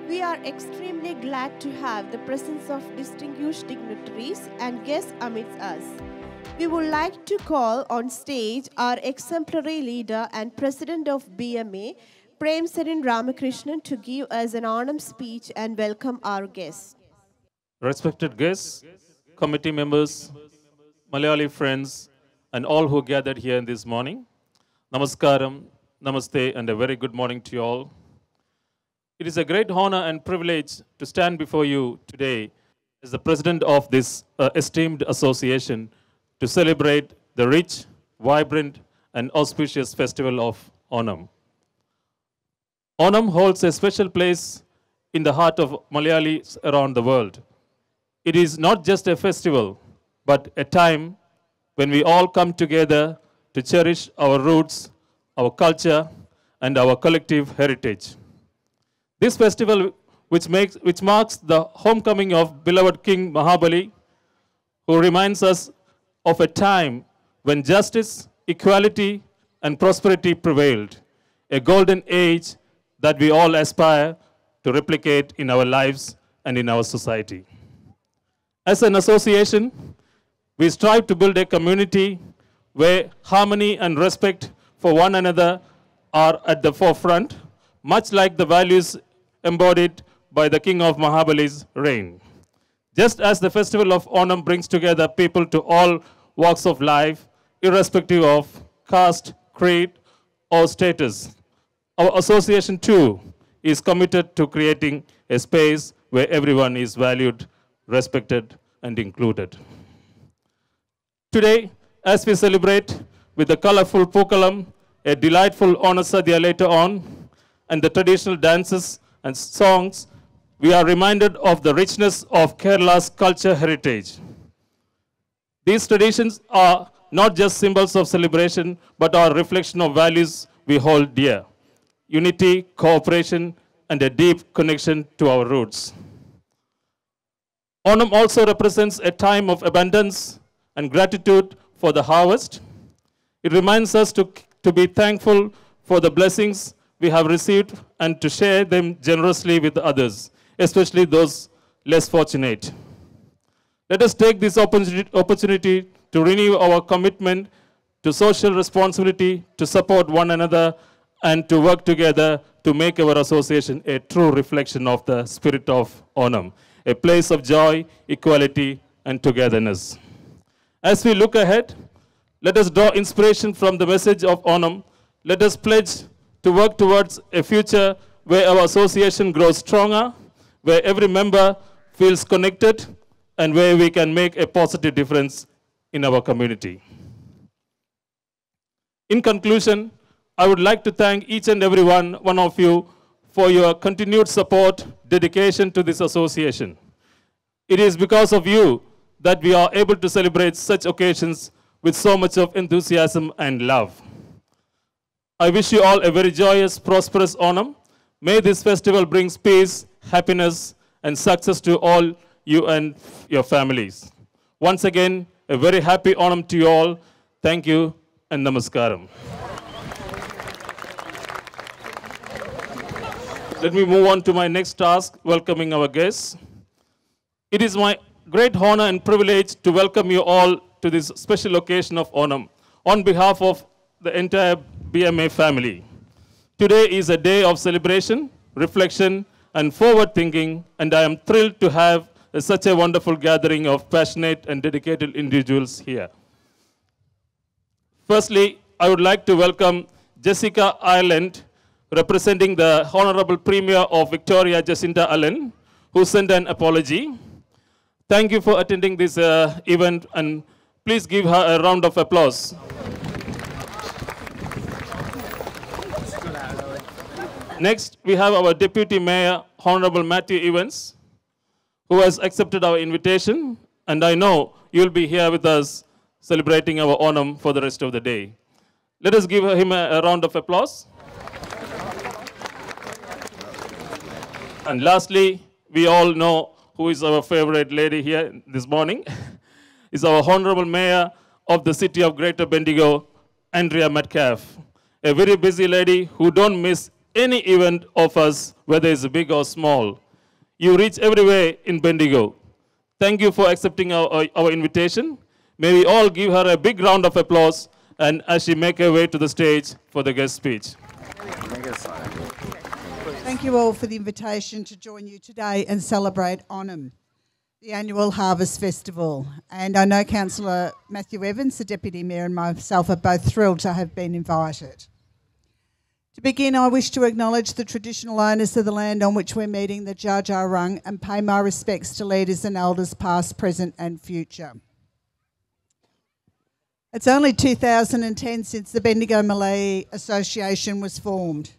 We are extremely glad to have the presence of distinguished dignitaries and guests amidst us. We would like to call on stage our exemplary leader and president of BMA, Prem Serin Ramakrishnan, to give us an Onam speech and welcome our guests. Respected guests, committee members, Malayali friends, and all who gathered here this morning, Namaskaram, Namaste, and a very good morning to you all. It is a great honor and privilege to stand before you today as the president of this esteemed association to celebrate the rich, vibrant, and auspicious festival of Onam. Onam holds a special place in the heart of Malayalis around the world. It is not just a festival, but a time when we all come together to cherish our roots, our culture, and our collective heritage. This festival, which marks the homecoming of beloved King Mahabali, who reminds us of a time when justice, equality, and prosperity prevailed, a golden age that we all aspire to replicate in our lives and in our society. As an association, we strive to build a community where harmony and respect for one another are at the forefront, much like the values embodied by the King of Mahabali's reign. Just as the festival of Onam brings together people to all walks of life, irrespective of caste, creed, or status, our association too is committed to creating a space where everyone is valued, respected, and included. Today, as we celebrate with the colorful Pookalam, a delightful Ona Sadhya later on, and the traditional dances and songs, we are reminded of the richness of Kerala's culture heritage. These traditions are not just symbols of celebration, but are a reflection of values we hold dear: unity, cooperation, and a deep connection to our roots. Onam also represents a time of abundance and gratitude for the harvest. It reminds us to be thankful for the blessings we have received and to share them generously with others, especially those less fortunate. Let us take this opportunity to renew our commitment to social responsibility, to support one another, and to work together to make our association a true reflection of the spirit of Onam, a place of joy, equality, and togetherness. As we look ahead, let us draw inspiration from the message of Onam. Let us pledge to work towards a future where our association grows stronger, where every member feels connected, and where we can make a positive difference in our community. In conclusion, I would like to thank each and every one of you for your continued support, dedication to this association. It is because of you that we are able to celebrate such occasions with so much of enthusiasm and love. I wish you all a very joyous, prosperous Onam. May this festival bring peace, happiness, and success to all you and your families. Once again, a very happy Onam to you all. Thank you and namaskaram. Let me move on to my next task, welcoming our guests. It is my great honor and privilege to welcome you all to this special occasion of Onam on behalf of the entire BMA family. Today is a day of celebration, reflection, and forward thinking, and I am thrilled to have such a wonderful gathering of passionate and dedicated individuals here. Firstly, I would like to welcome Jessica Ireland, representing the Honorable Premier of Victoria, Jacinta Allen, who sent an apology. Thank you for attending this event, and please give her a round of applause. Next, we have our Deputy Mayor, Honorable Matthew Evans, who has accepted our invitation, and I know you'll be here with us celebrating our Onam for the rest of the day. Let us give him a round of applause. And lastly, we all know who is our favorite lady here this morning, is our Honorable Mayor of the City of Greater Bendigo, Andrea Metcalf, a very busy lady who don't miss any event of us, whether it's big or small. You reach everywhere in Bendigo. Thank you for accepting our invitation. May we all give her a big round of applause and as she make her way to the stage for the guest speech. Thank you all for the invitation to join you today and celebrate Onam, the annual Harvest Festival. And I know Councillor Matthew Evans, the Deputy Mayor, and myself are both thrilled to have been invited. To begin, I wish to acknowledge the traditional owners of the land on which we're meeting, the Dja Dja Wurrung, and pay my respects to leaders and elders past, present and future. It's only 2010 since the Bendigo Malay Association was formed,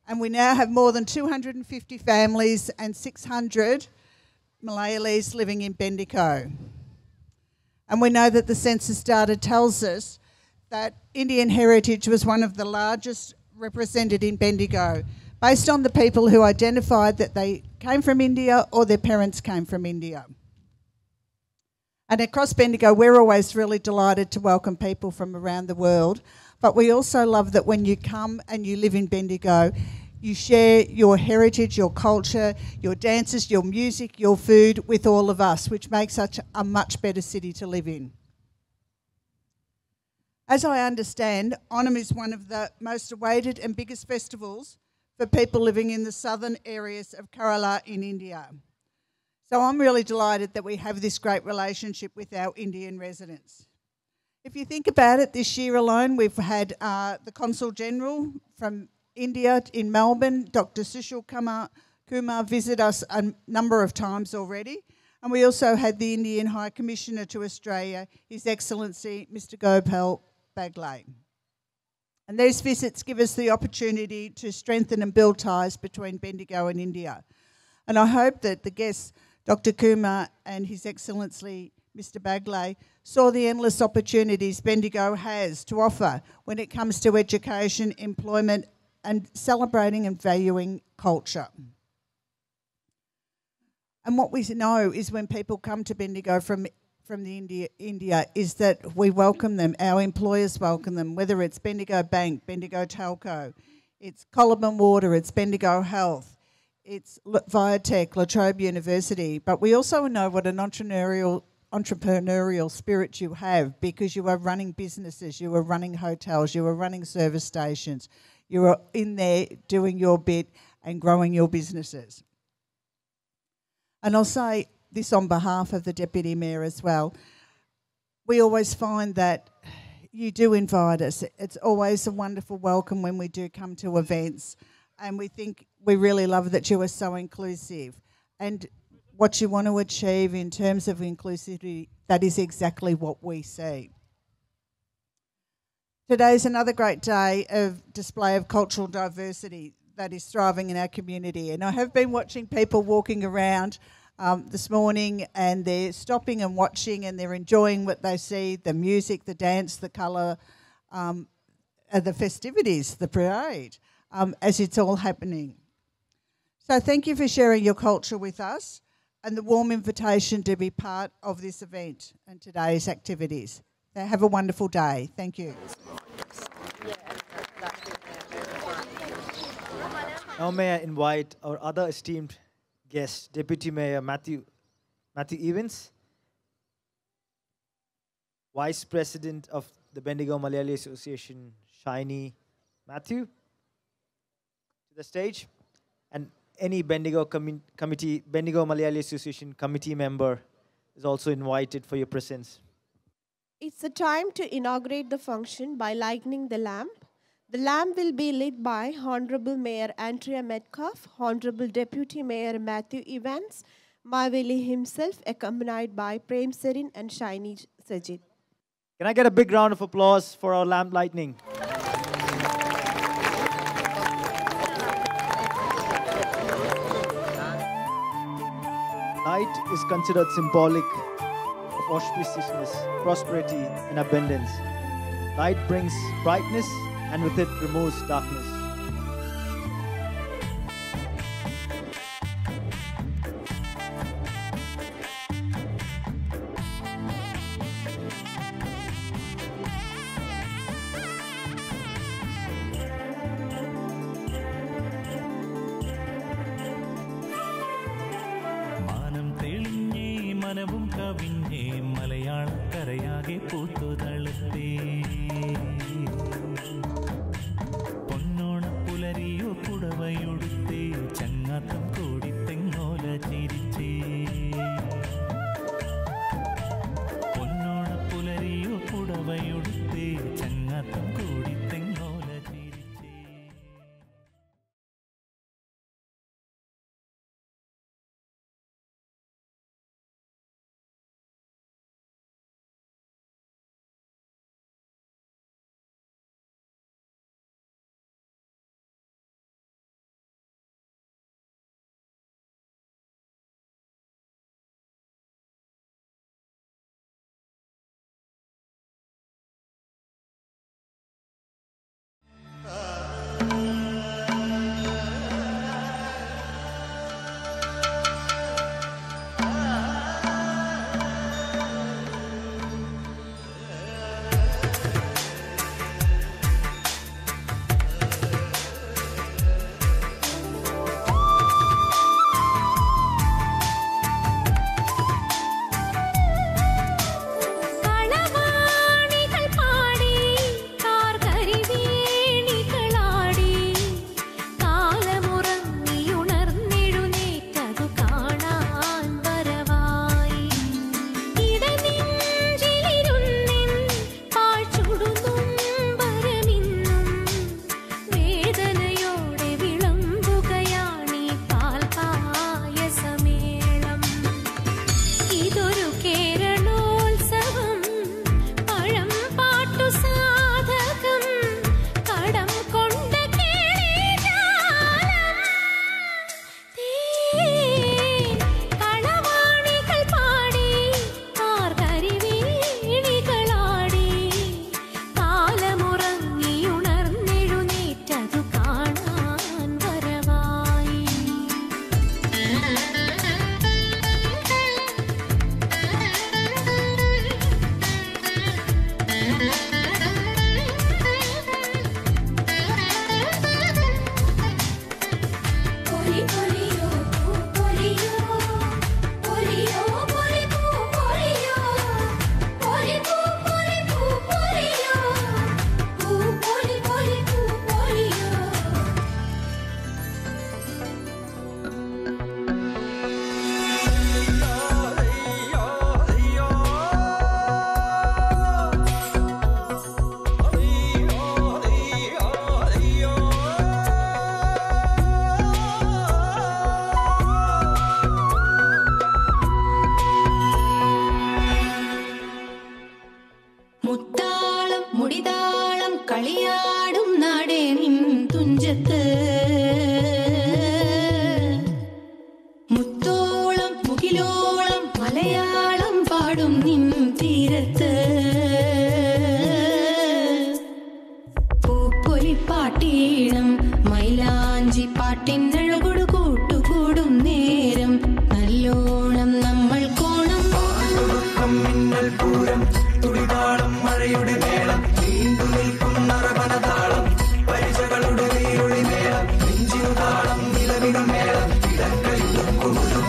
and we now have more than 250 families and 600 Malayalis living in Bendigo. And we know that the census data tells us that Indian heritage was one of the largest represented in Bendigo, based on the people who identified that they came from India or their parents came from India. And across Bendigo, we're always really delighted to welcome people from around the world, but we also love that when you come and you live in Bendigo, you share your heritage, your culture, your dances, your music, your food with all of us, which makes such a much better city to live in. As I understand, Onam is one of the most awaited and biggest festivals for people living in the southern areas of Kerala in India. So I'm really delighted that we have this great relationship with our Indian residents. If you think about it, this year alone we've had the Consul General from India in Melbourne, Dr. Sushil Kumar, visit us a number of times already. And we also had the Indian High Commissioner to Australia, His Excellency Mr. Gopal Bagley. And these visits give us the opportunity to strengthen and build ties between Bendigo and India. And I hope that the guests, Dr. Kumar and His Excellency Mr. Bagley, saw the endless opportunities Bendigo has to offer when it comes to education, employment, and celebrating and valuing culture. And what we know is when people come to Bendigo from India is that we welcome them, our employers welcome them, whether it's Bendigo Bank, Bendigo Telco, it's Colaban Water, it's Bendigo Health, it's Viatech, La Trobe University, but we also know what an entrepreneurial spirit you have because you are running businesses, you are running hotels, you are running service stations, you are in there doing your bit and growing your businesses. And I'll say this on behalf of the Deputy Mayor as well. We always find that you do invite us. It's always a wonderful welcome when we do come to events, and we really love that you are so inclusive. And what you want to achieve in terms of inclusivity, that is exactly what we see. Today is another great day of display of cultural diversity that is thriving in our community. And I have been watching people walking around this morning, and they're stopping and watching and they're enjoying what they see, the music, the dance, the colour, the festivities, the parade, as it's all happening. So thank you for sharing your culture with us and the warm invitation to be part of this event and today's activities. So have a wonderful day. Thank you. Now may I invite our other esteemed guest, Deputy Mayor Matthew Evans, Vice President of the Bendigo Malayali Association, Shiny Matthew, to the stage, and any Bendigo Bendigo Malayali Association committee member is also invited for your presence. It's the time to inaugurate the function by lighting the lamp. The lamp will be lit by Honorable Mayor Andrea Metcalf, Honorable Deputy Mayor Matthew Evans, Maveli himself, accompanied by Prem Serin and Shiny Sajid. Can I get a big round of applause for our lamp lighting? Light is considered symbolic of auspiciousness, prosperity, and abundance. Light brings brightness, and with it removes darkness. മനവും കവിഞ്ഞേ മലയാളക്കരയാകെ പൂത്തുതളുത്തേ പൊന്നോണപ്പുലരിയോ പുടവയൊടുത്തേ ചങ്ങാത്തം കൂടി തെങ്ങോല ചിരിച്ചേ പൊന്നോണപ്പുലരിയോ പുടവയൊടുത്തേ ചങ്ങാത്തം കൂടി തെങ്ങോല ചിരിച്ചേ.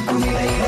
ും